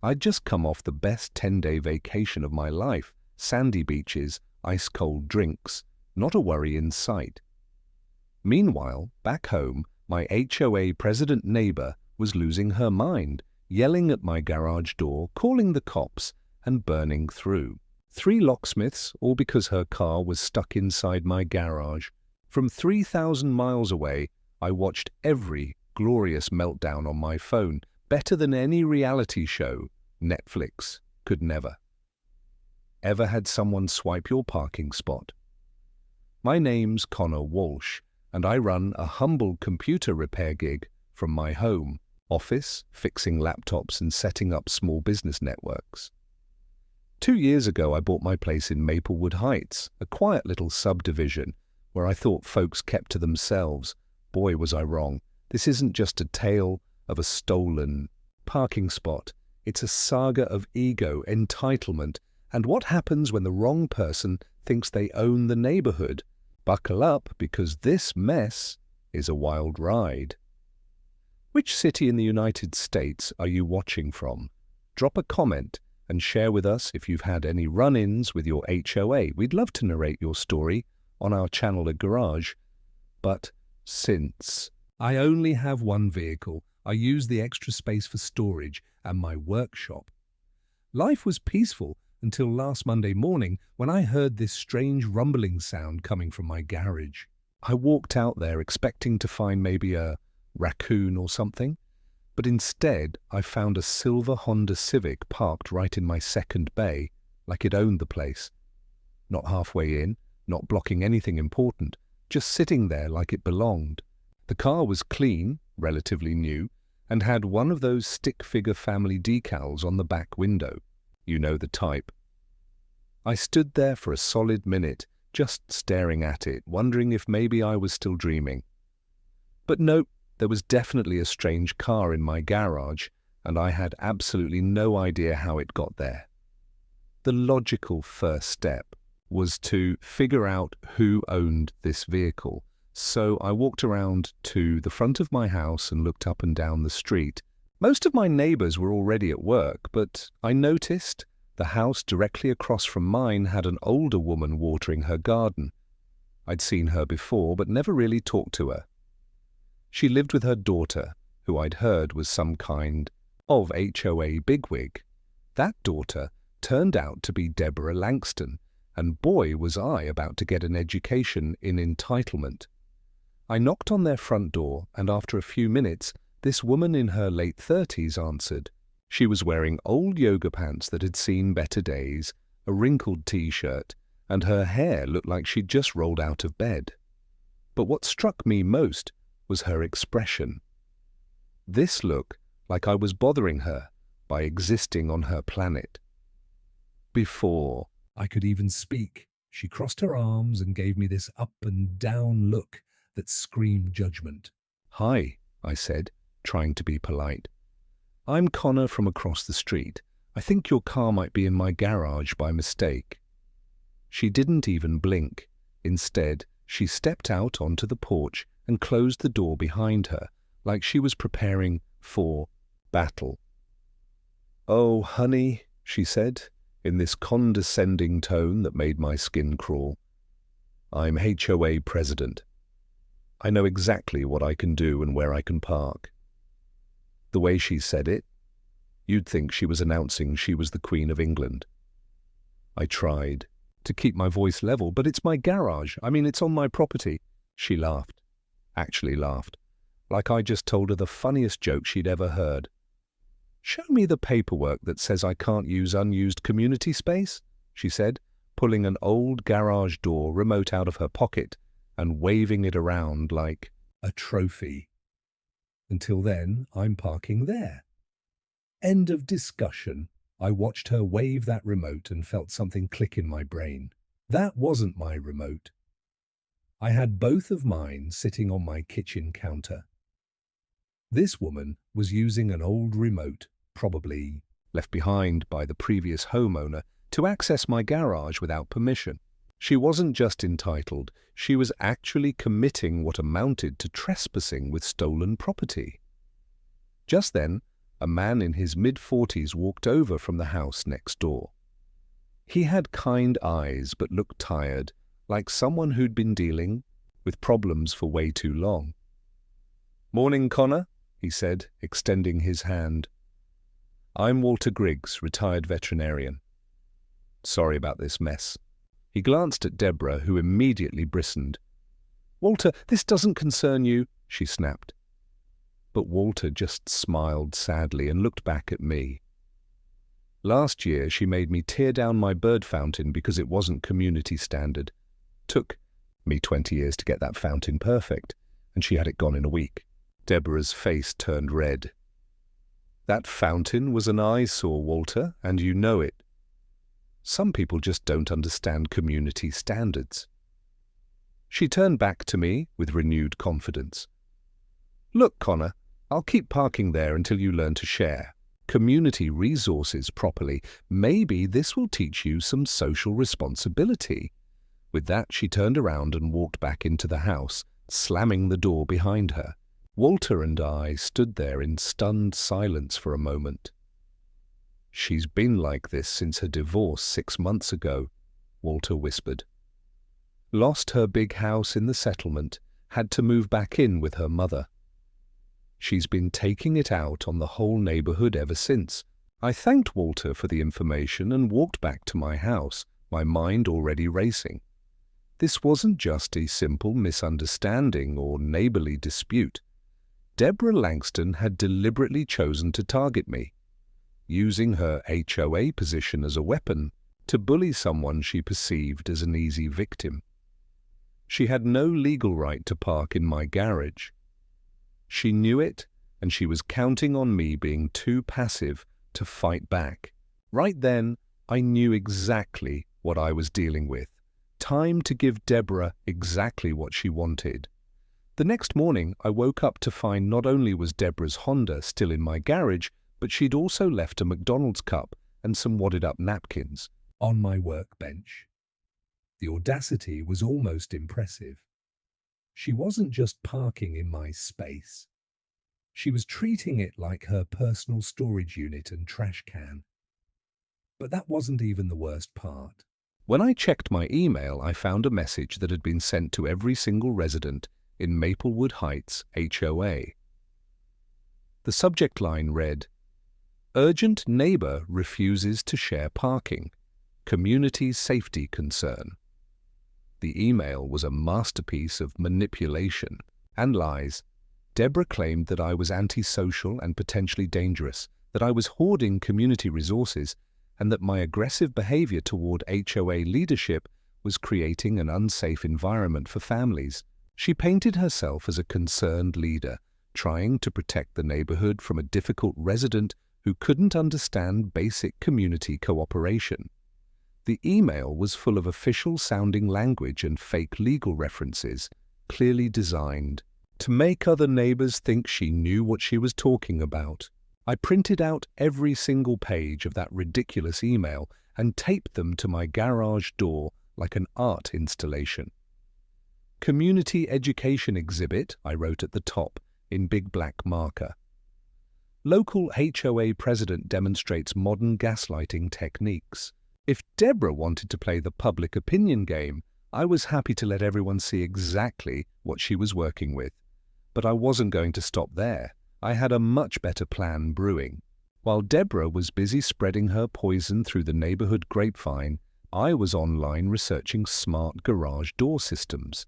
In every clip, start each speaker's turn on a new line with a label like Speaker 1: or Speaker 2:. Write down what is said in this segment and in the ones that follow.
Speaker 1: I'd just come off the best 10-day vacation of my life, sandy beaches, ice-cold drinks, not a worry in sight. Meanwhile, back home, my HOA president neighbor was losing her mind, yelling at my garage door, calling the cops, and burning through. 3 locksmiths, all because her car was stuck inside my garage. From 3,000 miles away, I watched every glorious meltdown on my phone, better than any reality show. Netflix could never. Ever had someone swipe your parking spot? My name's Connor Walsh, and I run a humble computer repair gig from my home office, fixing laptops and setting up small business networks. 2 years ago, I bought my place in Maplewood Heights, a quiet little subdivision where I thought folks kept to themselves. Boy, was I wrong. This isn't just a tale of a stolen parking spot. It's a saga of ego, entitlement, and what happens when the wrong person thinks they own the neighborhood. Buckle up, because this mess is a wild ride. Which city in the United States are you watching from? Drop a comment and share with us if you've had any run-ins with your HOA. We'd love to narrate your story on our channel at Garage. But since I only have one vehicle, I use the extra space for storage and my workshop. Life was peaceful until last Monday morning when I heard this strange rumbling sound coming from my garage. I walked out there expecting to find maybe a raccoon or something, but instead I found a silver Honda Civic parked right in my second bay, like it owned the place. Not halfway in, not blocking anything important, just sitting there like it belonged. The car was clean, relatively new, and had one of those stick-figure family decals on the back window. You know the type. I stood there for a solid minute, just staring at it, wondering if maybe I was still dreaming. But nope, there was definitely a strange car in my garage, and I had absolutely no idea how it got there. The logical first step was to figure out who owned this vehicle. So I walked around to the front of my house and looked up and down the street. Most of my neighbors were already at work, but I noticed the house directly across from mine had an older woman watering her garden. I'd seen her before, but never really talked to her. She lived with her daughter, who I'd heard was some kind of HOA bigwig. That daughter turned out to be Deborah Langston, and boy was I about to get an education in entitlement. I knocked on their front door, and after a few minutes, this woman in her late 30s answered. She was wearing old yoga pants that had seen better days, a wrinkled t-shirt, and her hair looked like she'd just rolled out of bed. But what struck me most was her expression. This looked like I was bothering her by existing on her planet. Before I could even speak, she crossed her arms and gave me this up and down look that screamed judgment. "Hi," I said, trying to be polite. "I'm Connor from across the street. I think your car might be in my garage by mistake." She didn't even blink. Instead, she stepped out onto the porch and closed the door behind her, like she was preparing for battle. "Oh, honey," she said, in this condescending tone that made my skin crawl. "I'm HOA president. I know exactly what I can do and where I can park." The way she said it, you'd think she was announcing she was the Queen of England. I tried to keep my voice level, but it's my garage. I mean, it's on my property. She laughed. Actually laughed. Like I just told her the funniest joke she'd ever heard. "Show me the paperwork that says I can't use unused community space," she said, pulling an old garage door remote out of her pocket and waving it around like a trophy. Until then, I'm parking there. End of discussion. I watched her wave that remote and felt something click in my brain. That wasn't my remote. I had both of mine sitting on my kitchen counter. This woman was using an old remote, probably left behind by the previous homeowner, to access my garage without permission. She wasn't just entitled, she was actually committing what amounted to trespassing with stolen property. Just then, a man in his mid-40s walked over from the house next door. He had kind eyes but looked tired, like someone who'd been dealing with problems for way too long. "Morning, Connor," he said, extending his hand. "I'm Walter Griggs, retired veterinarian. Sorry about this mess." He glanced at Deborah, who immediately bristled. "Walter, this doesn't concern you," she snapped. But Walter just smiled sadly and looked back at me. Last year, she made me tear down my bird fountain because it wasn't community standard. Took me 20 years to get that fountain perfect, and she had it gone in a week. Deborah's face turned red. "That fountain was an eyesore, Walter, and you know it. Some people just don't understand community standards." She turned back to me with renewed confidence. "Look, Connor, I'll keep parking there until you learn to share community resources properly. Maybe this will teach you some social responsibility." With that, she turned around and walked back into the house, slamming the door behind her. Walter and I stood there in stunned silence for a moment. "She's been like this since her divorce 6 months ago," Walter whispered. "Lost her big house in the settlement, had to move back in with her mother. She's been taking it out on the whole neighborhood ever since." I thanked Walter for the information and walked back to my house, my mind already racing. This wasn't just a simple misunderstanding or neighborly dispute. Deborah Langston had deliberately chosen to target me, using her HOA position as a weapon to bully someone she perceived as an easy victim. She had no legal right to park in my garage. She knew it, and she was counting on me being too passive to fight back. Right then, I knew exactly what I was dealing with. Time to give Deborah exactly what she wanted. The next morning, I woke up to find not only was Deborah's Honda still in my garage, but she'd also left a McDonald's cup and some wadded-up napkins on my workbench. The audacity was almost impressive. She wasn't just parking in my space. She was treating it like her personal storage unit and trash can. But that wasn't even the worst part. When I checked my email, I found a message that had been sent to every single resident in Maplewood Heights HOA. The subject line read, "Urgent neighbor refuses to share parking. Community safety concern." The email was a masterpiece of manipulation and lies. Deborah claimed that I was antisocial and potentially dangerous, that I was hoarding community resources, and that my aggressive behavior toward HOA leadership was creating an unsafe environment for families. She painted herself as a concerned leader, trying to protect the neighborhood from a difficult resident who couldn't understand basic community cooperation. The email was full of official-sounding language and fake legal references, clearly designed to make other neighbors think she knew what she was talking about. I printed out every single page of that ridiculous email and taped them to my garage door like an art installation. "Community education exhibit," I wrote at the top in big black marker. "Local HOA president demonstrates modern gaslighting techniques." If Deborah wanted to play the public opinion game, I was happy to let everyone see exactly what she was working with. But I wasn't going to stop there. I had a much better plan brewing. While Deborah was busy spreading her poison through the neighborhood grapevine, I was online researching smart garage door systems.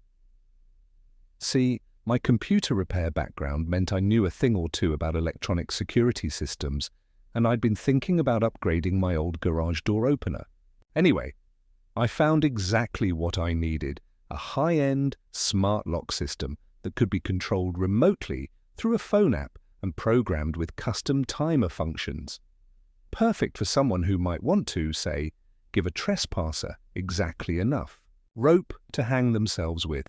Speaker 1: See, my computer repair background meant I knew a thing or two about electronic security systems, and I'd been thinking about upgrading my old garage door opener. Anyway, I found exactly what I needed, a high-end smart lock system that could be controlled remotely through a phone app and programmed with custom timer functions. Perfect for someone who might want to, say, give a trespasser exactly enough rope to hang themselves with.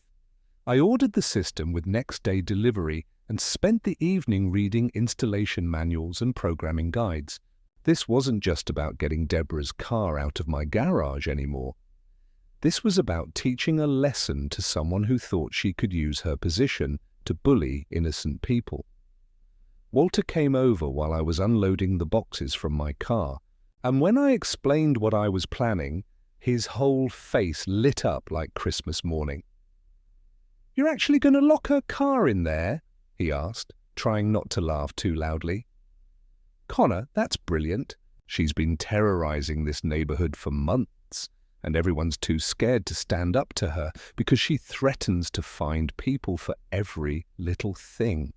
Speaker 1: I ordered the system with next-day delivery and spent the evening reading installation manuals and programming guides. This wasn't just about getting Deborah's car out of my garage anymore. This was about teaching a lesson to someone who thought she could use her position to bully innocent people. Walter came over while I was unloading the boxes from my car, and when I explained what I was planning, his whole face lit up like Christmas morning. "You're actually going to lock her car in there?" he asked, trying not to laugh too loudly. "Connor, that's brilliant. She's been terrorizing this neighborhood for months, and everyone's too scared to stand up to her because she threatens to find people for every little thing."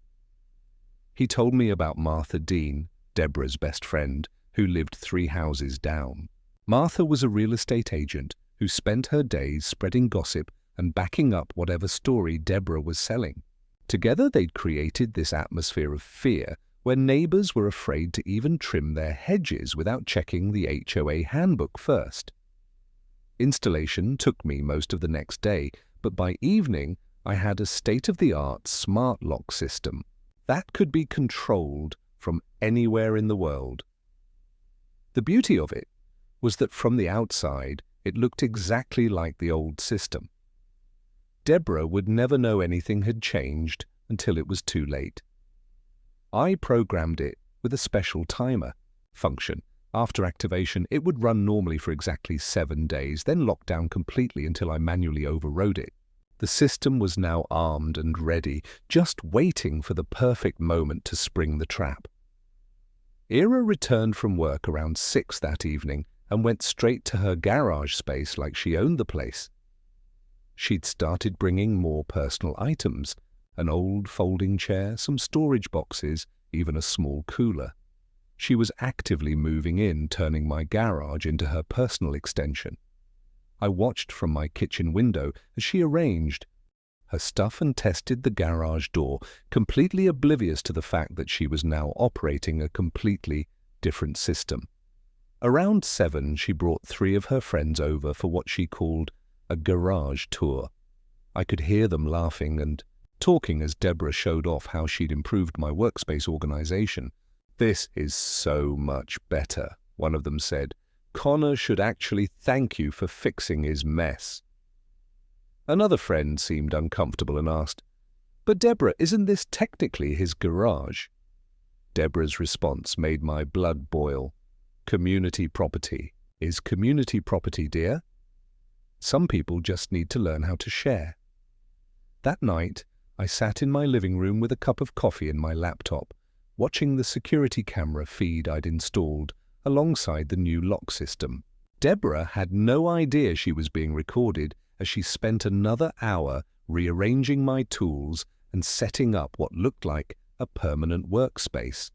Speaker 1: He told me about Martha Dean, Deborah's best friend, who lived 3 houses down. Martha was a real estate agent who spent her days spreading gossip and backing up whatever story Deborah was selling. Together they'd created this atmosphere of fear where neighbors were afraid to even trim their hedges without checking the HOA handbook first. Installation took me most of the next day, but by evening I had a state-of-the-art smart lock system that could be controlled from anywhere in the world. The beauty of it was that from the outside it looked exactly like the old system. Deborah would never know anything had changed until it was too late. I programmed it with a special timer function. After activation, it would run normally for exactly 7 days, then lock down completely until I manually overrode it. The system was now armed and ready, just waiting for the perfect moment to spring the trap. Ira returned from work around 6 that evening and went straight to her garage space like she owned the place. She'd started bringing more personal items, an old folding chair, some storage boxes, even a small cooler. She was actively moving in, turning my garage into her personal extension. I watched from my kitchen window as she arranged her stuff and tested the garage door, completely oblivious to the fact that she was now operating a completely different system. Around 7, she brought 3 of her friends over for what she called a garage tour. I could hear them laughing and talking as Deborah showed off how she'd improved my workspace organization. "This is so much better," one of them said. "Connor should actually thank you for fixing his mess." Another friend seemed uncomfortable and asked, "But Deborah, isn't this technically his garage?" Deborah's response made my blood boil. "Community property is community property, dear. Some people just need to learn how to share." That night, I sat in my living room with a cup of coffee in my laptop, watching the security camera feed I'd installed alongside the new lock system. Deborah had no idea she was being recorded as she spent another hour rearranging my tools and setting up what looked like a permanent workspace.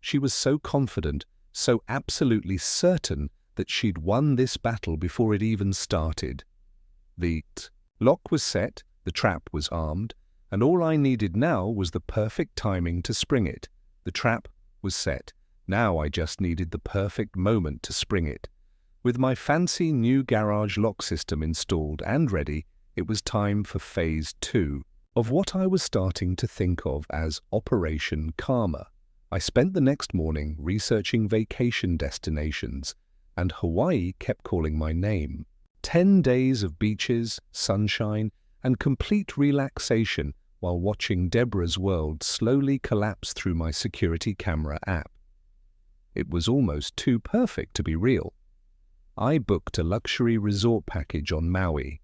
Speaker 1: She was so confident, so absolutely certain that she'd won this battle before it even started. The lock was set, the trap was armed, and all I needed now was the perfect timing to spring it. The trap was set. Now I just needed the perfect moment to spring it. With my fancy new garage lock system installed and ready, it was time for phase 2 of what I was starting to think of as Operation Karma. I spent the next morning researching vacation destinations, and Hawaii kept calling my name. 10 days of beaches, sunshine, and complete relaxation while watching Deborah's world slowly collapse through my security camera app. It was almost too perfect to be real. I booked a luxury resort package on Maui.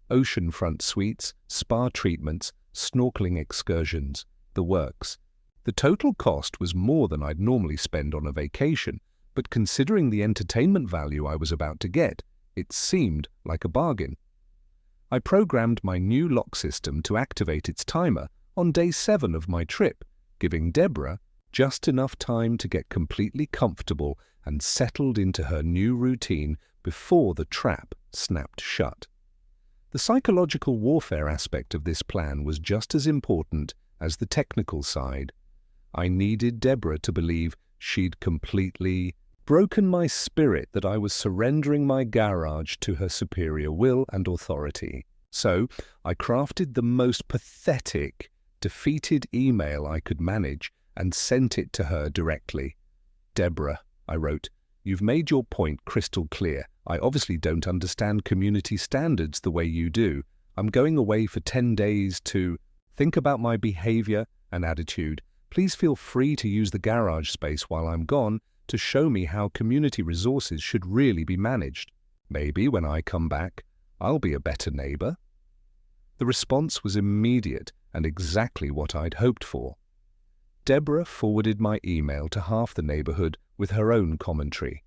Speaker 1: Oceanfront suites, spa treatments, snorkeling excursions, the works. The total cost was more than I'd normally spend on a vacation, but considering the entertainment value I was about to get, it seemed like a bargain. I programmed my new lock system to activate its timer on day 7 of my trip, giving Deborah just enough time to get completely comfortable and settled into her new routine before the trap snapped shut. The psychological warfare aspect of this plan was just as important as the technical side. I needed Deborah to believe she'd completely broken my spirit, that I was surrendering my garage to her superior will and authority. So I crafted the most pathetic, defeated email I could manage and sent it to her directly. "Deborah," I wrote, "you've made your point crystal clear. I obviously don't understand community standards the way you do. I'm going away for 10 days to think about my behavior and attitude, Please feel free to use the garage space while I'm gone to show me how community resources should really be managed. Maybe when I come back, I'll be a better neighbor." The response was immediate and exactly what I'd hoped for. Deborah forwarded my email to half the neighborhood with her own commentary.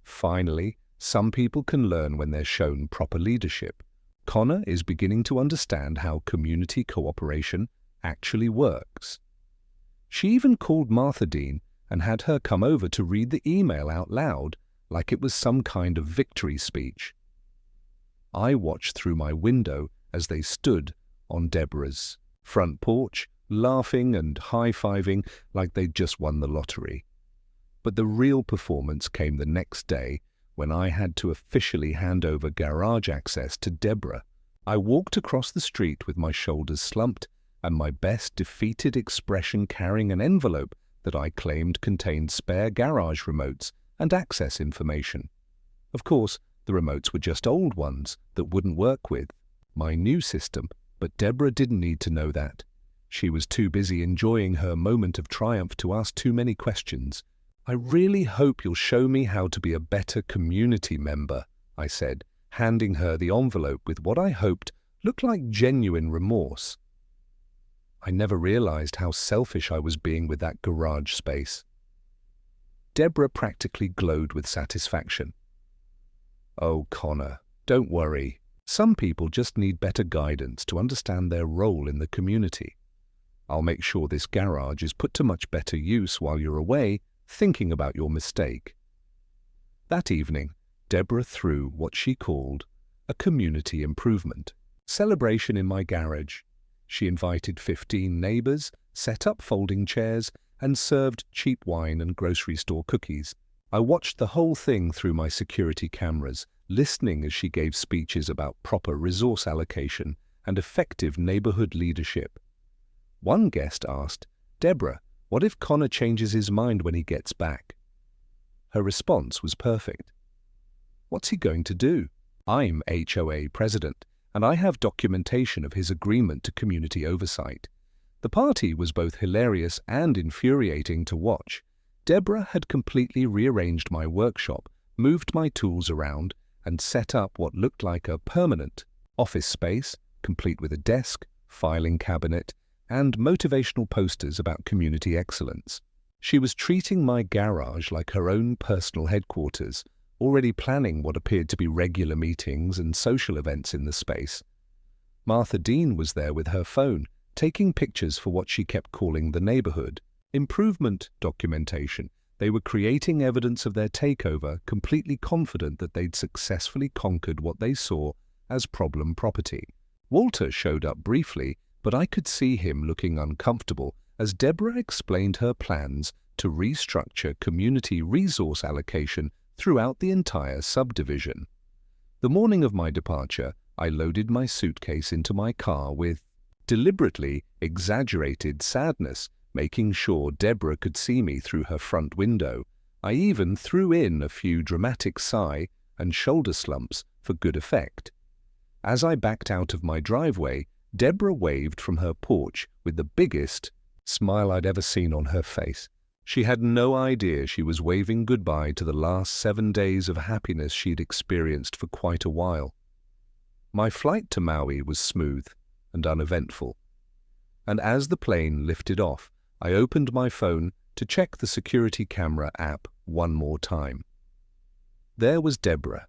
Speaker 1: "Finally, some people can learn when they're shown proper leadership. Connor is beginning to understand how community cooperation actually works." She even called Martha Dean and had her come over to read the email out loud like it was some kind of victory speech. I watched through my window as they stood on Deborah's front porch, laughing and high-fiving like they'd just won the lottery. But the real performance came the next day when I had to officially hand over garage access to Deborah. I walked across the street with my shoulders slumped and my best defeated expression, carrying an envelope that I claimed contained spare garage remotes and access information. Of course, the remotes were just old ones that wouldn't work with my new system, but Deborah didn't need to know that. She was too busy enjoying her moment of triumph to ask too many questions. "I really hope you'll show me how to be a better community member," I said, handing her the envelope with what I hoped looked like genuine remorse. I never realized how selfish I was being with that garage space. Deborah practically glowed with satisfaction. "Oh, Connor, don't worry. Some people just need better guidance to understand their role in the community. I'll make sure this garage is put to much better use while you're away thinking about your mistake." That evening, Deborah threw what she called a community improvement celebration in my garage. She invited 15 neighbors, set up folding chairs, and served cheap wine and grocery store cookies. I watched the whole thing through my security cameras, listening as she gave speeches about proper resource allocation and effective neighborhood leadership. One guest asked, "Deborah, what if Connor changes his mind when he gets back?" Her response was perfect. "What's he going to do? I'm HOA president, and I have documentation of his agreement to community oversight." The party was both hilarious and infuriating to watch. Deborah had completely rearranged my workshop, moved my tools around, and set up what looked like a permanent office space, complete with a desk, filing cabinet, and motivational posters about community excellence. She was treating my garage like her own personal headquarters, already planning what appeared to be regular meetings and social events in the space. Martha Dean was there with her phone, taking pictures for what she kept calling the neighborhood improvement documentation. They were creating evidence of their takeover, completely confident that they'd successfully conquered what they saw as problem property. Walter showed up briefly, but I could see him looking uncomfortable as Deborah explained her plans to restructure community resource allocation throughout the entire subdivision. The morning of my departure, I loaded my suitcase into my car with deliberately exaggerated sadness, making sure Deborah could see me through her front window. I even threw in a few dramatic sigh and shoulder slumps for good effect. As I backed out of my driveway, Deborah waved from her porch with the biggest smile I'd ever seen on her face. She had no idea she was waving goodbye to the last 7 days of happiness she'd experienced for quite a while. My flight to Maui was smooth and uneventful, and as the plane lifted off, I opened my phone to check the security camera app one more time. There was Deborah,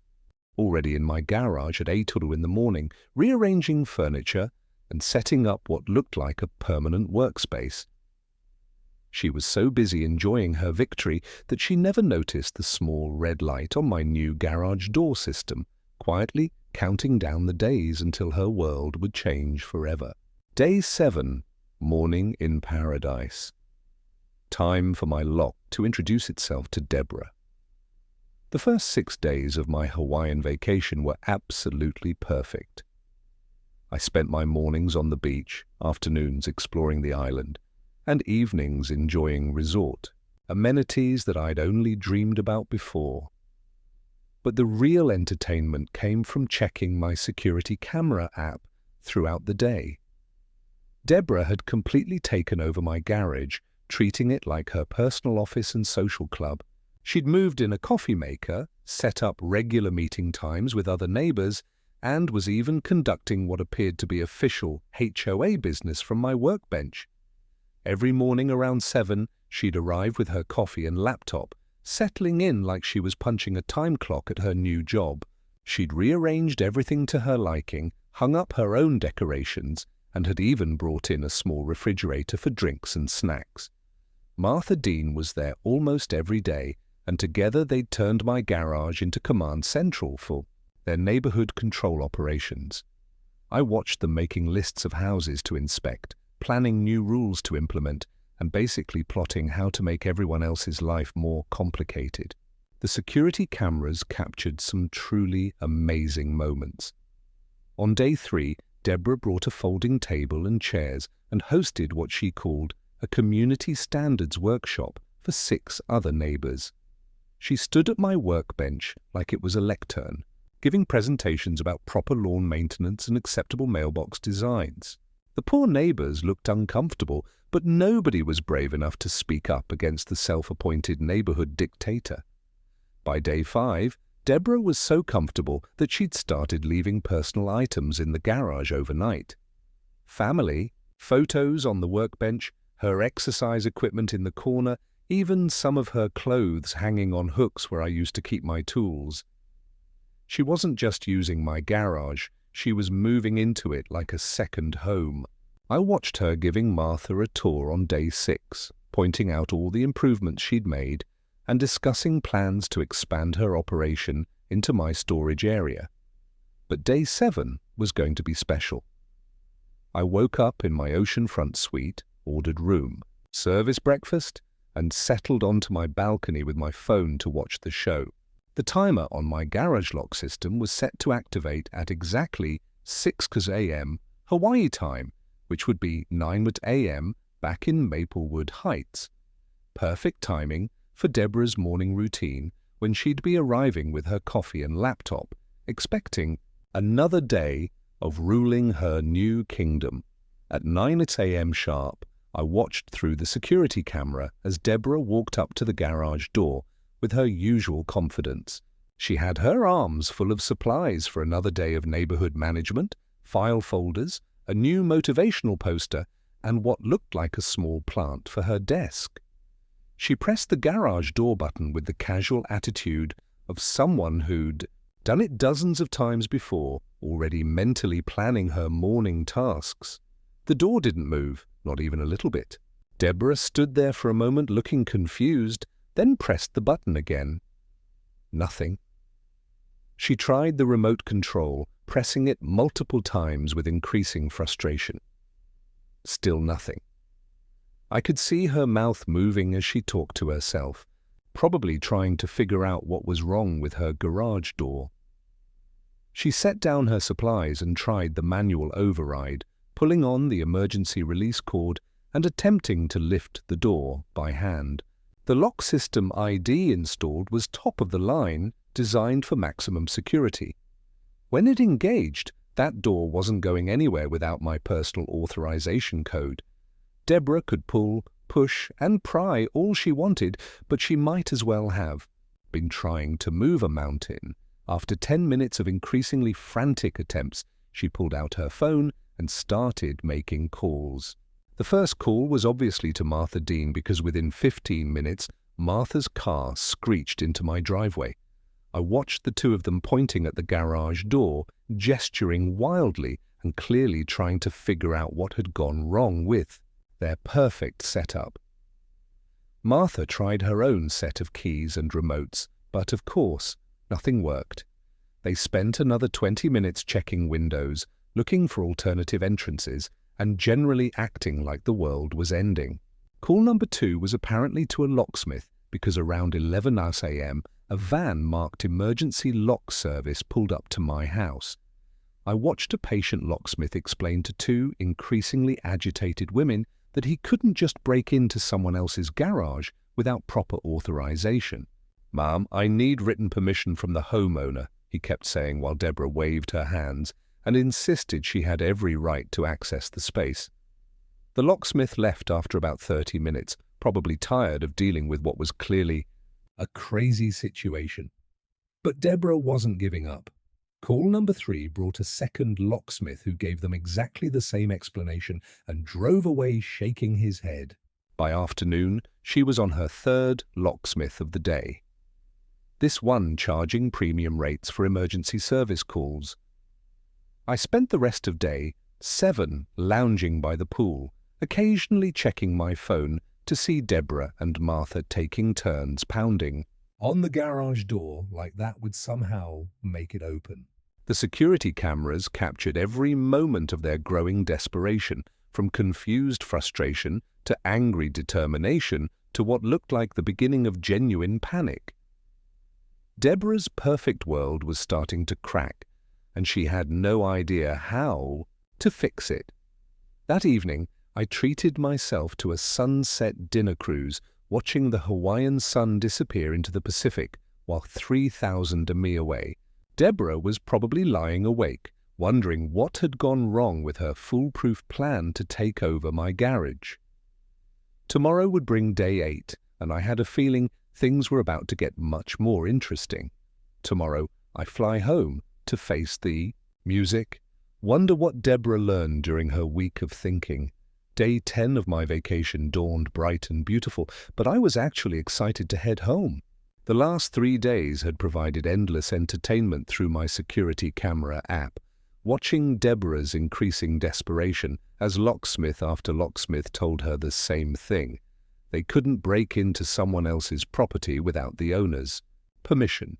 Speaker 1: already in my garage at 8 in the morning, rearranging furniture and setting up what looked like a permanent workspace. She was so busy enjoying her victory that she never noticed the small red light on my new garage door system, quietly counting down the days until her world would change forever. Day 7, Morning in Paradise. Time for my lock to introduce itself to Deborah. The first 6 days of my Hawaiian vacation were absolutely perfect. I spent my mornings on the beach, afternoons exploring the island, and evenings enjoying resort amenities that I'd only dreamed about before. But the real entertainment came from checking my security camera app throughout the day. Deborah had completely taken over my garage, treating it like her personal office and social club. She'd moved in a coffee maker, set up regular meeting times with other neighbors, and was even conducting what appeared to be official HOA business from my workbench. Every morning around 7, she'd arrive with her coffee and laptop, settling in like she was punching a time clock at her new job. She'd rearranged everything to her liking, hung up her own decorations, and had even brought in a small refrigerator for drinks and snacks. Martha Dean was there almost every day, and together they'd turned my garage into command central for their neighborhood control operations. I watched them making lists of houses to inspect, planning new rules to implement, and basically plotting how to make everyone else's life more complicated. The security cameras captured some truly amazing moments. On day 3, Deborah brought a folding table and chairs and hosted what she called a community standards workshop for 6 other neighbors. She stood at my workbench like it was a lectern, giving presentations about proper lawn maintenance and acceptable mailbox designs. The poor neighbors looked uncomfortable, but nobody was brave enough to speak up against the self-appointed neighborhood dictator. By day 5, Deborah was so comfortable that she'd started leaving personal items in the garage overnight. Family, photos on the workbench, her exercise equipment in the corner, even some of her clothes hanging on hooks where I used to keep my tools. She wasn't just using my garage, she was moving into it like a second home. I watched her giving Martha a tour on day 6, pointing out all the improvements she'd made and discussing plans to expand her operation into my storage area. But day 7 was going to be special. I woke up in my oceanfront suite, ordered room, service breakfast, and settled onto my balcony with my phone to watch the show. The timer on my garage lock system was set to activate at exactly 6 a.m. Hawaii time, which would be 9 a.m. back in Maplewood Heights. Perfect timing for Deborah's morning routine when she'd be arriving with her coffee and laptop, expecting another day of ruling her new kingdom. At 9 a.m. sharp, I watched through the security camera as Deborah walked up to the garage door with her usual confidence. She had her arms full of supplies for another day of neighborhood management, file folders, a new motivational poster, and what looked like a small plant for her desk. She pressed the garage door button with the casual attitude of someone who'd done it dozens of times before, already mentally planning her morning tasks. The door didn't move, not even a little bit. Deborah stood there for a moment looking confused, then pressed the button again. Nothing. She tried the remote control, pressing it multiple times with increasing frustration. Still nothing. I could see her mouth moving as she talked to herself, probably trying to figure out what was wrong with her garage door. She set down her supplies and tried the manual override, pulling on the emergency release cord and attempting to lift the door by hand. The lock system ID installed was top of the line, designed for maximum security. When it engaged, that door wasn't going anywhere without my personal authorization code. Deborah could pull, push, and pry all she wanted, but she might as well have been trying to move a mountain. After 10 minutes of increasingly frantic attempts, she pulled out her phone and started making calls. The first call was obviously to Martha Dean because within 15 minutes, Martha's car screeched into my driveway. I watched the two of them pointing at the garage door, gesturing wildly and clearly trying to figure out what had gone wrong with their perfect setup. Martha tried her own set of keys and remotes, but of course, nothing worked. They spent another 20 minutes checking windows, looking for alternative entrances, and generally acting like the world was ending. Call number 2 was apparently to a locksmith because around 11 a.m. a van marked emergency lock service pulled up to my house. I watched a patient locksmith explain to 2 increasingly agitated women that he couldn't just break into someone else's garage without proper authorization. "Ma'am, I need written permission from the homeowner," he kept saying while Deborah waved her hands and insisted she had every right to access the space. The locksmith left after about 30 minutes, probably tired of dealing with what was clearly a crazy situation. But Deborah wasn't giving up. Call number 3 brought a second locksmith who gave them exactly the same explanation and drove away shaking his head. By afternoon, she was on her third locksmith of the day. This one charging premium rates for emergency service calls. I spent the rest of day 7 lounging by the pool, occasionally checking my phone to see Deborah and Martha taking turns pounding on the garage door like that would somehow make it open. The security cameras captured every moment of their growing desperation, from confused frustration to angry determination to what looked like the beginning of genuine panic. Deborah's perfect world was starting to crack, and she had no idea how to fix it. That evening, I treated myself to a sunset dinner cruise, watching the Hawaiian sun disappear into the Pacific while 3,000 mi away. Deborah was probably lying awake, wondering what had gone wrong with her foolproof plan to take over my garage. Tomorrow would bring day 8, and I had a feeling things were about to get much more interesting. Tomorrow, I fly home to face the music. Wonder what Deborah learned during her week of thinking. Day 10 of my vacation dawned bright and beautiful, but I was actually excited to head home. The last 3 days had provided endless entertainment through my security camera app, watching Deborah's increasing desperation as locksmith after locksmith told her the same thing. They couldn't break into someone else's property without the owner's permission.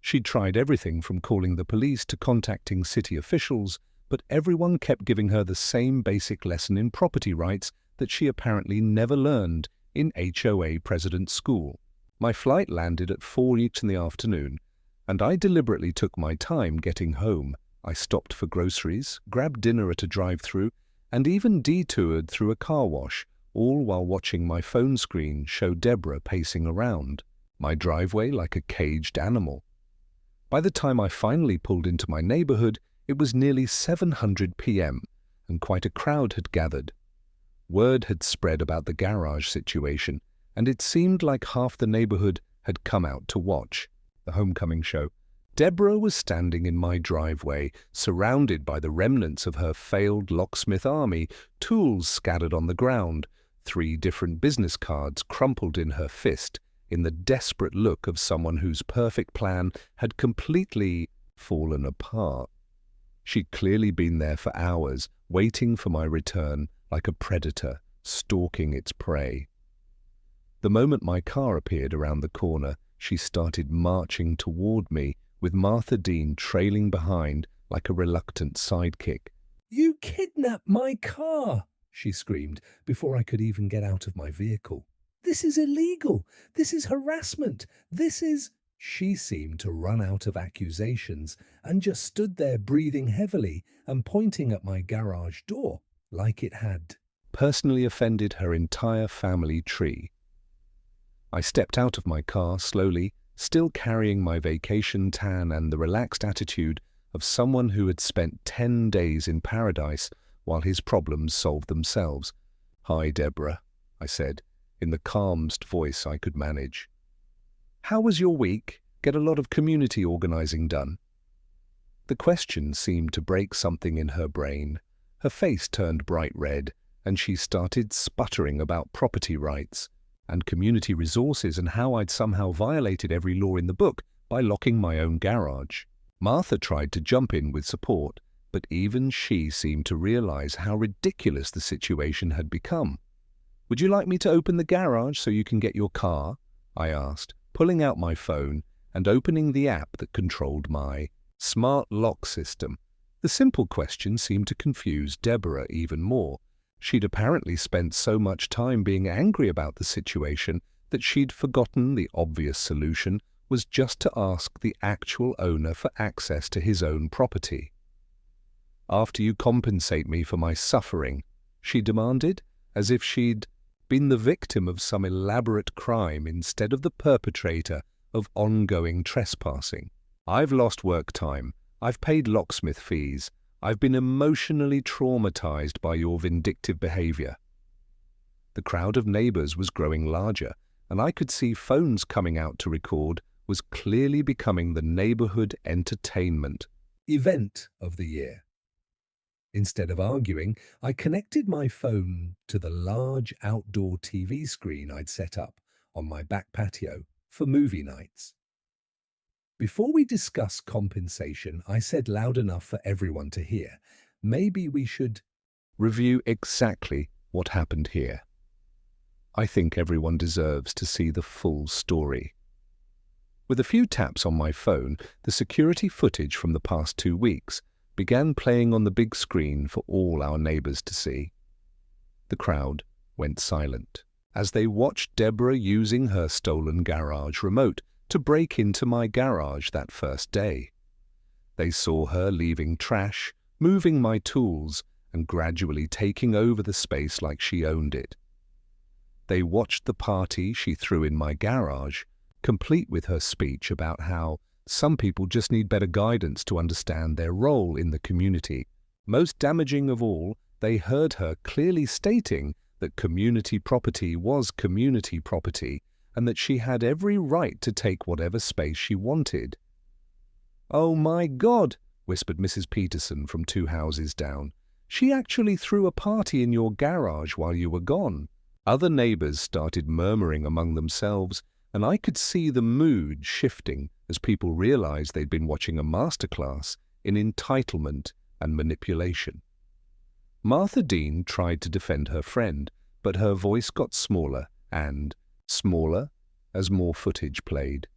Speaker 1: She'd tried everything from calling the police to contacting city officials, but everyone kept giving her the same basic lesson in property rights that she apparently never learned in HOA President's School. My flight landed at 4 each in the afternoon, and I deliberately took my time getting home. I stopped for groceries, grabbed dinner at a drive-thru, and even detoured through a car wash, all while watching my phone screen show Deborah pacing around my driveway like a caged animal. By the time I finally pulled into my neighborhood, it was nearly 7:00 p.m., and quite a crowd had gathered. Word had spread about the garage situation, and it seemed like half the neighborhood had come out to watch the homecoming show. Deborah was standing in my driveway, surrounded by the remnants of her failed locksmith army, tools scattered on the ground, 3 different business cards crumpled in her fist, in the desperate look of someone whose perfect plan had completely fallen apart. She'd clearly been there for hours, waiting for my return like a predator stalking its prey. The moment my car appeared around the corner, she started marching toward me, with Martha Dean trailing behind like a reluctant sidekick. "You kidnapped my car!" she screamed before I could even get out of my vehicle. "This is illegal! This is harassment! This is—" She seemed to run out of accusations and just stood there breathing heavily and pointing at my garage door like it had personally offended her entire family tree. I stepped out of my car slowly, still carrying my vacation tan and the relaxed attitude of someone who had spent 10 days in paradise while his problems solved themselves. "Hi, Deborah," I said, in the calmest voice I could manage. "How was your week? Get a lot of community organizing done?" The question seemed to break something in her brain. Her face turned bright red, and she started sputtering about property rights and community resources and how I'd somehow violated every law in the book by locking my own garage. Martha tried to jump in with support, but even she seemed to realize how ridiculous the situation had become. "Would you like me to open the garage so you can get your car?" I asked, pulling out my phone and opening the app that controlled my smart lock system. The simple question seemed to confuse Deborah even more. She'd apparently spent so much time being angry about the situation that she'd forgotten the obvious solution was just to ask the actual owner for access to his own property. "After you compensate me for my suffering," she demanded, as if she'd been the victim of some elaborate crime instead of the perpetrator of ongoing trespassing. "I've lost work time. I've paid locksmith fees. I've been emotionally traumatized by your vindictive behavior." The crowd of neighbors was growing larger, and I could see phones coming out to record was clearly becoming the neighborhood entertainment event of the year. Instead of arguing, I connected my phone to the large outdoor TV screen I'd set up on my back patio for movie nights. Before we discuss compensation, I said loud enough for everyone to hear, maybe we should review exactly what happened here. I think everyone deserves to see the full story. With a few taps on my phone, the security footage from the past 2 weeks began playing on the big screen for all our neighbors to see. The crowd went silent as they watched Deborah using her stolen garage remote to break into my garage that first day. They saw her leaving trash, moving my tools, and gradually taking over the space like she owned it. They watched the party she threw in my garage, complete with her speech about how some people just need better guidance to understand their role in the community. Most damaging of all, they heard her clearly stating that community property was community property and that she had every right to take whatever space she wanted. "Oh my God," whispered Mrs. Peterson from 2 houses down. "She actually threw a party in your garage while you were gone." Other neighbors started murmuring among themselves, and I could see the mood shifting as people realized they'd been watching a masterclass in entitlement and manipulation. Martha Dean tried to defend her friend, but her voice got smaller and smaller as more footage played.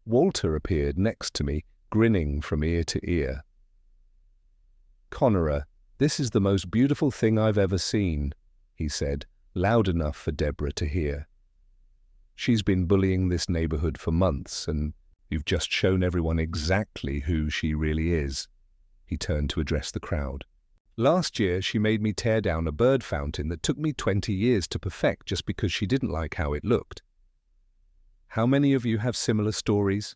Speaker 1: Walter appeared next to me, grinning from ear to ear. "Connora, this is the most beautiful thing I've ever seen," he said, loud enough for Deborah to hear. "She's been bullying this neighborhood for months, and you've just shown everyone exactly who she really is." He turned to address the crowd. "Last year, she made me tear down a bird fountain that took me 20 years to perfect just because she didn't like how it looked. How many of you have similar stories?"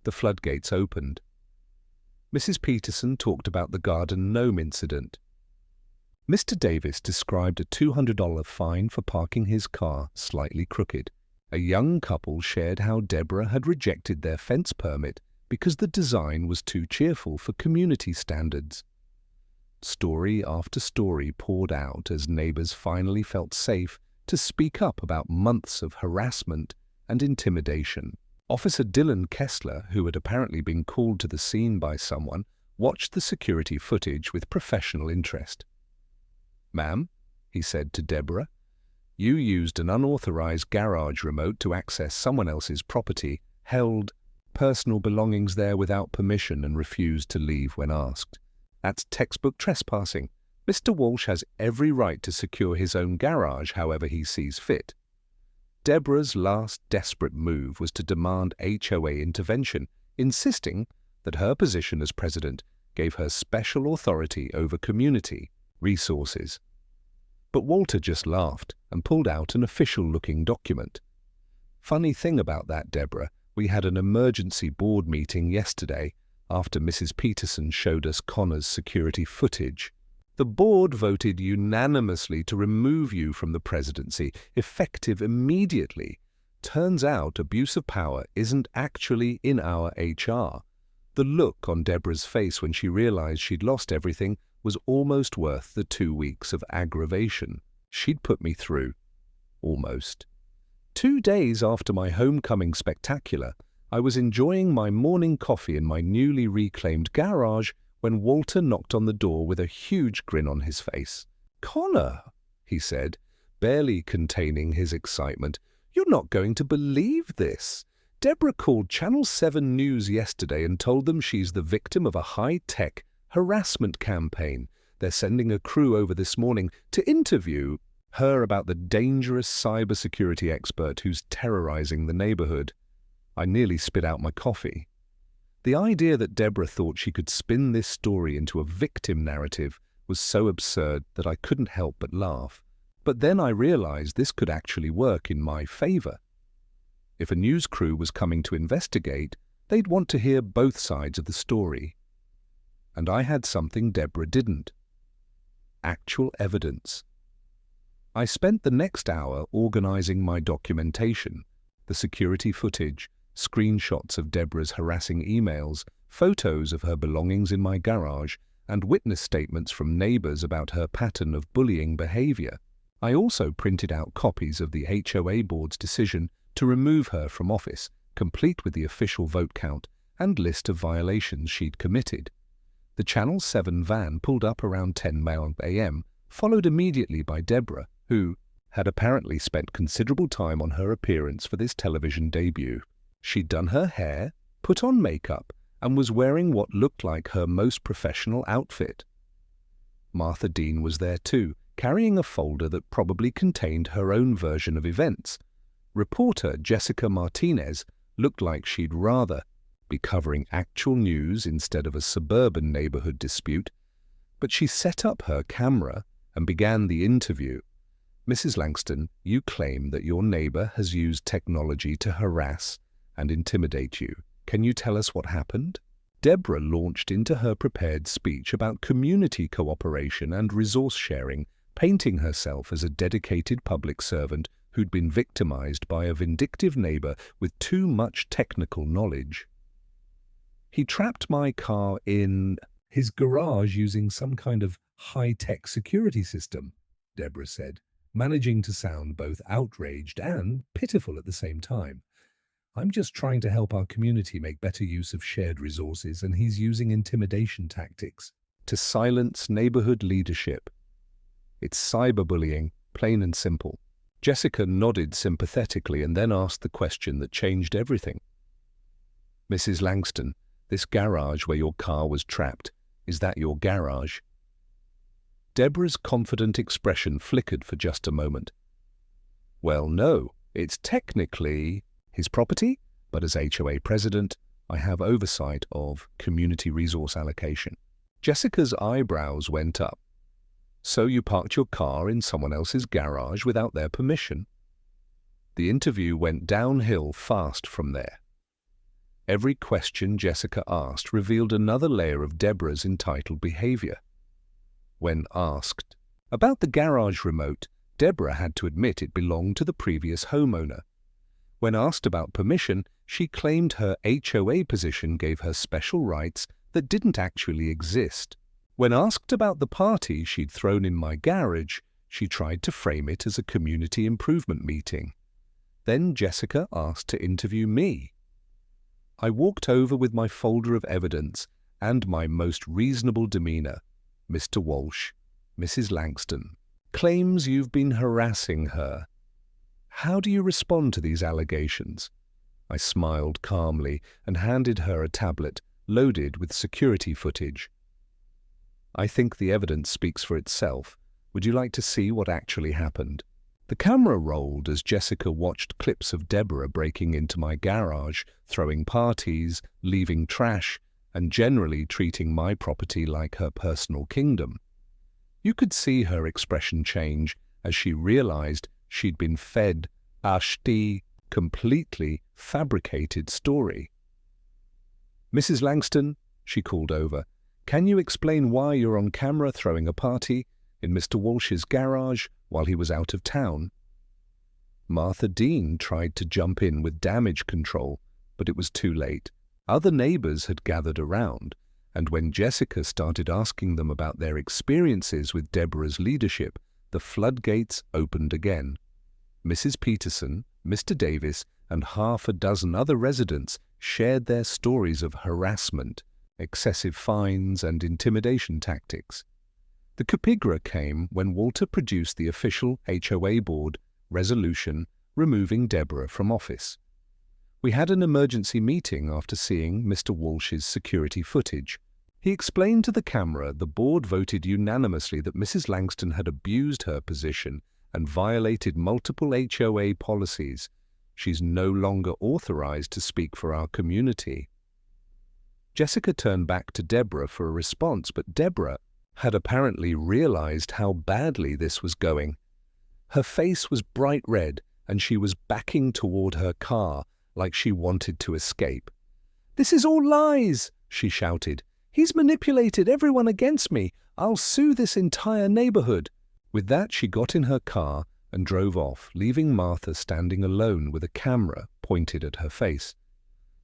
Speaker 1: The floodgates opened. Mrs. Peterson talked about the garden gnome incident. Mr. Davis described a $200 fine for parking his car slightly crooked. A young couple shared how Deborah had rejected their fence permit because the design was too cheerful for community standards. Story after story poured out as neighbors finally felt safe to speak up about months of harassment and intimidation. Officer Dylan Kessler, who had apparently been called to the scene by someone, watched the security footage with professional interest. "Ma'am," he said to Deborah, "you used an unauthorized garage remote to access someone else's property, held personal belongings there without permission and refused to leave when asked. That's textbook trespassing. Mr. Walsh has every right to secure his own garage however he sees fit." Deborah's last desperate move was to demand HOA intervention, insisting that her position as president gave her special authority over community resources. But Walter just laughed and pulled out an official-looking document. "Funny thing about that, Deborah, we had an emergency board meeting yesterday after Mrs. Peterson showed us Connor's security footage. The board voted unanimously to remove you from the presidency, effective immediately. Turns out abuse of power isn't actually in our HR." The look on Deborah's face when she realized she'd lost everything was almost worth the 2 weeks of aggravation she'd put me through. Almost. 2 days after my homecoming spectacular, I was enjoying my morning coffee in my newly reclaimed garage when Walter knocked on the door with a huge grin on his face. "Connor," he said, barely containing his excitement, "you're not going to believe this. Deborah called Channel 7 News yesterday and told them she's the victim of a high-tech harassment campaign. They're sending a crew over this morning to interview her about the dangerous cybersecurity expert who's terrorizing the neighborhood." I nearly spit out my coffee. The idea that Deborah thought she could spin this story into a victim narrative was so absurd that I couldn't help but laugh. But then I realized this could actually work in my favor. If a news crew was coming to investigate, they'd want to hear both sides of the story. And I had something Deborah didn't. Actual evidence. I spent the next hour organizing my documentation, the security footage, screenshots of Deborah's harassing emails, photos of her belongings in my garage, and witness statements from neighbors about her pattern of bullying behavior. I also printed out copies of the HOA board's decision to remove her from office, complete with the official vote count and list of violations she'd committed. The Channel 7 van pulled up around 10 a.m., followed immediately by Deborah, who had apparently spent considerable time on her appearance for this television debut. She'd done her hair, put on makeup, and was wearing what looked like her most professional outfit. Martha Dean was there too, carrying a folder that probably contained her own version of events. Reporter Jessica Martinez looked like she'd rather be covering actual news instead of a suburban neighborhood dispute, but she set up her camera and began the interview. Mrs. Langston, you claim that your neighbor has used technology to harass and intimidate you. Can you tell us what happened? Deborah launched into her prepared speech about community cooperation and resource sharing, painting herself as a dedicated public servant who'd been victimized by a vindictive neighbor with too much technical knowledge. He trapped my car in his garage using some kind of high-tech security system, Deborah said, managing to sound both outraged and pitiful at the same time. I'm just trying to help our community make better use of shared resources, and he's using intimidation tactics to silence neighborhood leadership. It's cyberbullying, plain and simple. Jessica nodded sympathetically and then asked the question that changed everything. Mrs. Langston, this garage where your car was trapped, is that your garage? Deborah's confident expression flickered for just a moment. Well, no, it's technically his property, but as HOA president, I have oversight of community resource allocation. Jessica's eyebrows went up. So you parked your car in someone else's garage without their permission? The interview went downhill fast from there. Every question Jessica asked revealed another layer of Deborah's entitled behavior. When asked about the garage remote, Deborah had to admit it belonged to the previous homeowner. When asked about permission, she claimed her HOA position gave her special rights that didn't actually exist. When asked about the party she'd thrown in my garage, she tried to frame it as a community improvement meeting. Then Jessica asked to interview me. I walked over with my folder of evidence and my most reasonable demeanor. Mr. Walsh, Mrs. Langston, claims you've been harassing her. How do you respond to these allegations? I smiled calmly and handed her a tablet loaded with security footage. I think the evidence speaks for itself. Would you like to see what actually happened? The camera rolled as Jessica watched clips of Deborah breaking into my garage, throwing parties, leaving trash, and generally treating my property like her personal kingdom. You could see her expression change as she realized she'd been fed a completely fabricated story. Mrs. Langston, she called over, can you explain why you're on camera throwing a party in Mr. Walsh's garage while he was out of town? Martha Dean tried to jump in with damage control, but it was too late. Other neighbors had gathered around, and when Jessica started asking them about their experiences with Deborah's leadership, the floodgates opened again. Mrs. Peterson, Mr. Davis, and half a dozen other residents shared their stories of harassment, excessive fines, and intimidation tactics. The capigra came when Walter produced the official HOA board resolution removing Deborah from office. We had an emergency meeting after seeing Mr. Walsh's security footage. He explained to the camera the board voted unanimously that Mrs. Langston had abused her position and violated multiple HOA policies. She's no longer authorized to speak for our community. Jessica turned back to Deborah for a response, but Deborah had apparently realized how badly this was going. Her face was bright red, and she was backing toward her car like she wanted to escape. "This is all lies," she shouted. "He's manipulated everyone against me. I'll sue this entire neighborhood." With that, she got in her car and drove off, leaving Martha standing alone with a camera pointed at her face.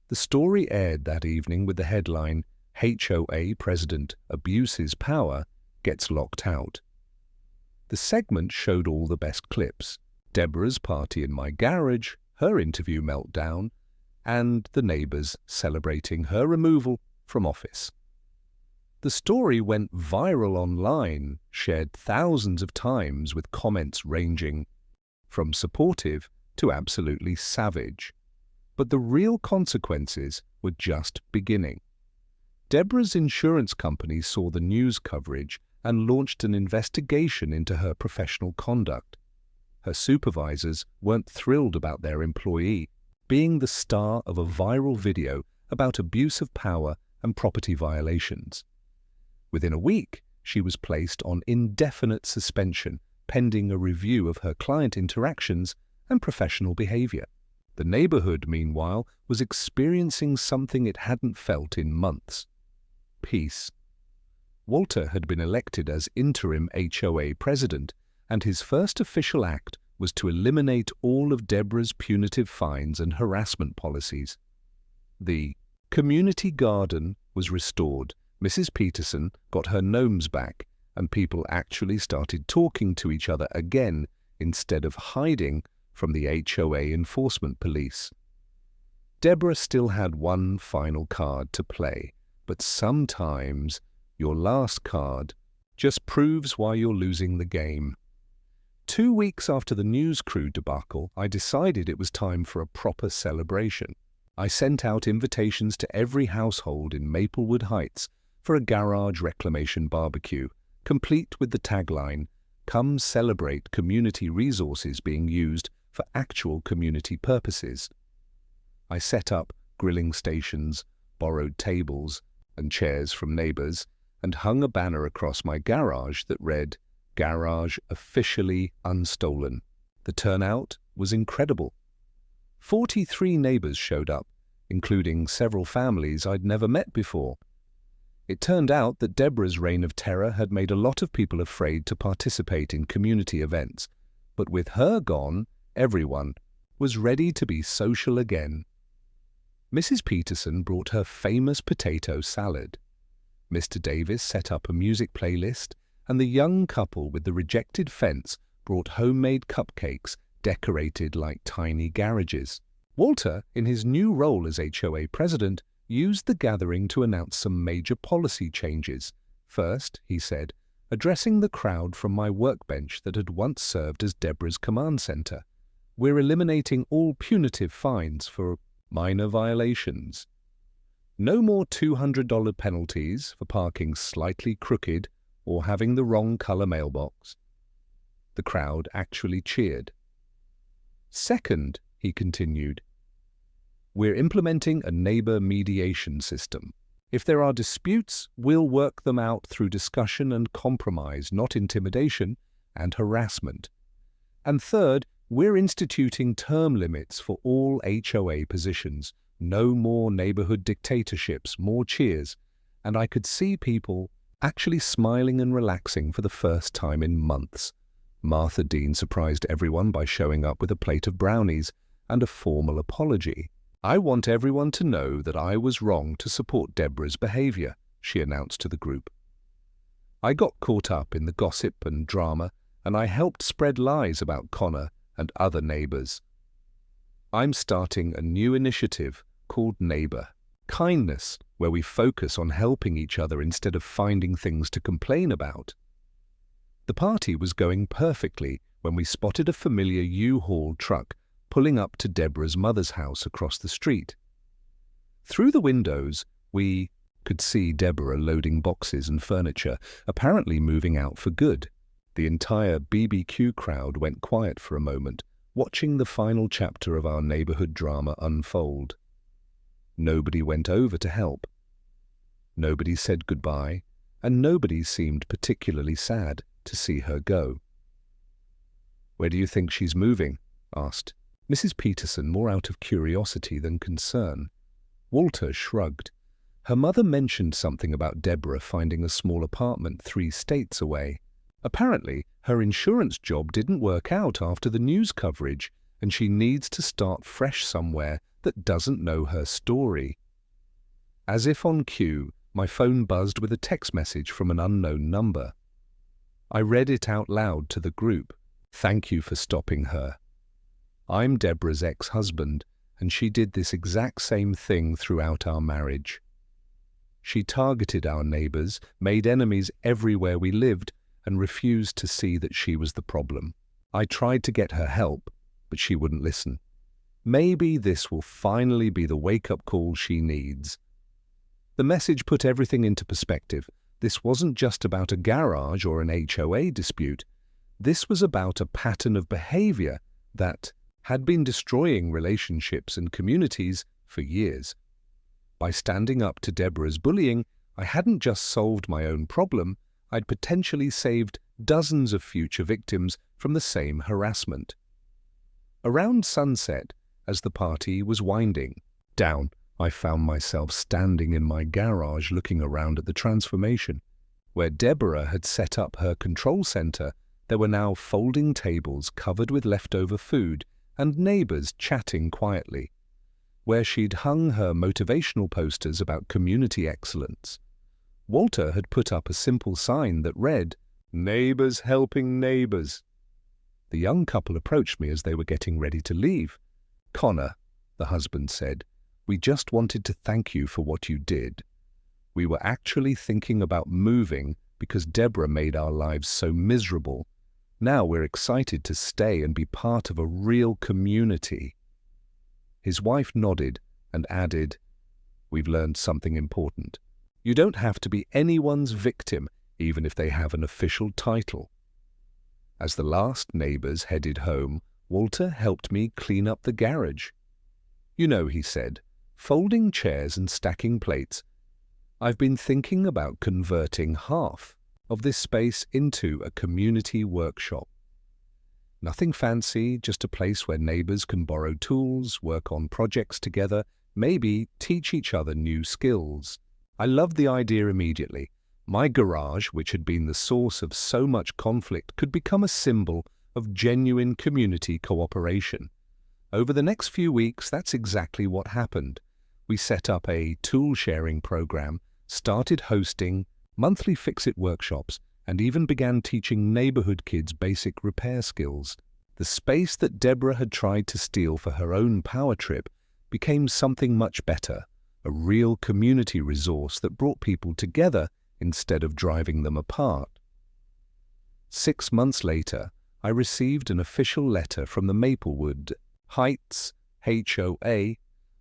Speaker 1: The story aired that evening with the headline, "HOA President Abuses Power, Gets Locked Out." The segment showed all the best clips: Deborah's party in my garage, her interview meltdown, and the neighbors celebrating her removal from office. The story went viral online, shared thousands of times with comments ranging from supportive to absolutely savage. But the real consequences were just beginning. Deborah's insurance company saw the news coverage and launched an investigation into her professional conduct. Her supervisors weren't thrilled about their employee being the star of a viral video about abuse of power and property violations. Within a week, she was placed on indefinite suspension pending a review of her client interactions and professional behavior. The neighborhood, meanwhile, was experiencing something it hadn't felt in months: peace. Walter had been elected as interim HOA president, and his first official act was to eliminate all of Deborah's punitive fines and harassment policies. The community garden was restored, Mrs. Peterson got her gnomes back, and people actually started talking to each other again instead of hiding from the HOA enforcement police. Deborah still had one final card to play, but sometimes your last card just proves why you're losing the game. 2 weeks after the news crew debacle, I decided it was time for a proper celebration. I sent out invitations to every household in Maplewood Heights for a garage reclamation barbecue, complete with the tagline, "Come celebrate community resources being used for actual community purposes." I set up grilling stations, borrowed tables and chairs from neighbors, and hung a banner across my garage that read, "Garage officially unstolen." The turnout was incredible. 43 neighbors showed up, including several families I'd never met before. It turned out that Deborah's reign of terror had made a lot of people afraid to participate in community events, but with her gone, everyone was ready to be social again. Mrs. Peterson brought her famous potato salad. Mr. Davis set up a music playlist, and the young couple with the rejected fence brought homemade cupcakes decorated like tiny garages. Walter, in his new role as HOA president, used the gathering to announce some major policy changes. First, he said, addressing the crowd from my workbench that had once served as Deborah's command center, "We're eliminating all punitive fines for minor violations. No more $200 penalties for parking slightly crooked or having the wrong color mailbox." The crowd actually cheered. Second, he continued, "We're implementing a neighbor mediation system. If there are disputes, we'll work them out through discussion and compromise, not intimidation and harassment. And third, we're instituting term limits for all HOA positions. No more neighborhood dictatorships, more cheers." And I could see people actually smiling and relaxing for the first time in months. Martha Dean surprised everyone by showing up with a plate of brownies and a formal apology. "I want everyone to know that I was wrong to support Deborah's behavior," she announced to the group. I got caught up in the gossip and drama, and I helped spread lies about Connor and other neighbors. I'm starting a new initiative called Neighbor Kindness, where we focus on helping each other instead of finding things to complain about. The party was going perfectly when we spotted a familiar U-Haul truck pulling up to Deborah's mother's house across the street. Through the windows, we could see Deborah loading boxes and furniture, apparently moving out for good. The entire BBQ crowd went quiet for a moment, watching the final chapter of our neighborhood drama unfold. Nobody went over to help. Nobody said goodbye, and nobody seemed particularly sad to see her go. "Where do you think she's moving?" asked Mrs. Peterson, more out of curiosity than concern. Walter shrugged. Her mother mentioned something about Deborah finding a small apartment 3 states away. Apparently, her insurance job didn't work out after the news coverage, and she needs to start fresh somewhere that doesn't know her story. As if on cue, my phone buzzed with a text message from an unknown number. I read it out loud to the group. "Thank you for stopping her. I'm Deborah's ex-husband, and she did this exact same thing throughout our marriage. She targeted our neighbors, made enemies everywhere we lived, and refused to see that she was the problem. I tried to get her help, but she wouldn't listen. Maybe this will finally be the wake-up call she needs." The message put everything into perspective. This wasn't just about a garage or an HOA dispute. This was about a pattern of behavior that had been destroying relationships and communities for years. By standing up to Deborah's bullying, I hadn't just solved my own problem, I'd potentially saved dozens of future victims from the same harassment. Around sunset, as the party was winding down, I found myself standing in my garage looking around at the transformation. Where Deborah had set up her control center, there were now folding tables covered with leftover food and neighbors chatting quietly. Where she'd hung her motivational posters about community excellence, Walter had put up a simple sign that read, "Neighbors helping neighbors." The young couple approached me as they were getting ready to leave. "Connor," the husband said, "we just wanted to thank you for what you did. We were actually thinking about moving because Deborah made our lives so miserable. Now we're excited to stay and be part of a real community." His wife nodded and added, "We've learned something important. You don't have to be anyone's victim, even if they have an official title." As the last neighbors headed home, Walter helped me clean up the garage. "You know," he said, "folding chairs and stacking plates. I've been thinking about converting half of this space into a community workshop. Nothing fancy, just a place where neighbors can borrow tools, work on projects together, maybe teach each other new skills." I loved the idea immediately. My garage, which had been the source of so much conflict, could become a symbol of genuine community cooperation. Over the next few weeks, that's exactly what happened. We set up a tool-sharing program, started hosting monthly fix-it workshops, and even began teaching neighborhood kids basic repair skills. The space that Deborah had tried to steal for her own power trip became something much better, a real community resource that brought people together instead of driving them apart. 6 months later, I received an official letter from the Maplewood Heights HOA.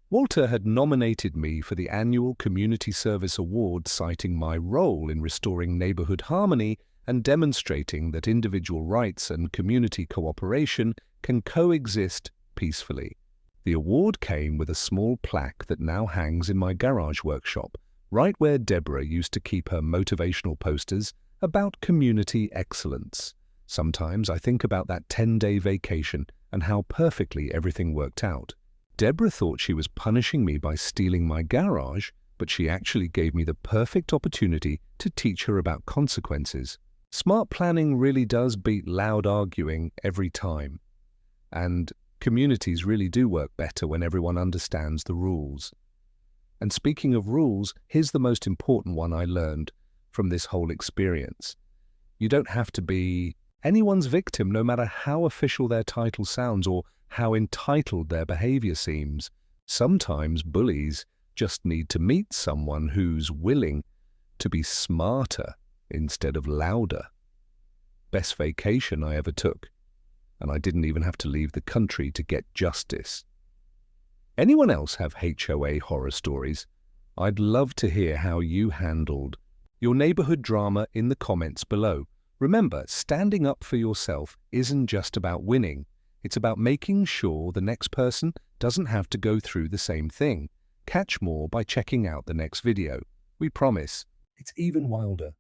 Speaker 1: Walter had nominated me for the annual Community Service Award, citing my role in restoring neighborhood harmony and demonstrating that individual rights and community cooperation can coexist peacefully. The award came with a small plaque that now hangs in my garage workshop, right where Deborah used to keep her motivational posters about community excellence. Sometimes I think about that 10-day vacation and how perfectly everything worked out. Deborah thought she was punishing me by stealing my garage, but she actually gave me the perfect opportunity to teach her about consequences. Smart planning really does beat loud arguing every time. And communities really do work better when everyone understands the rules. And speaking of rules, here's the most important one I learned from this whole experience. You don't have to be anyone's victim, no matter how official their title sounds or how entitled their behavior seems. Sometimes bullies just need to meet someone who's willing to be smarter instead of louder. Best vacation I ever took, and I didn't even have to leave the country to get justice. Anyone else have HOA horror stories? I'd love to hear how you handled your neighborhood drama in the comments below. Remember, standing up for yourself isn't just about winning. It's about making sure the next person doesn't have to go through the same thing. Catch more by checking out the next video. We promise it's even wilder.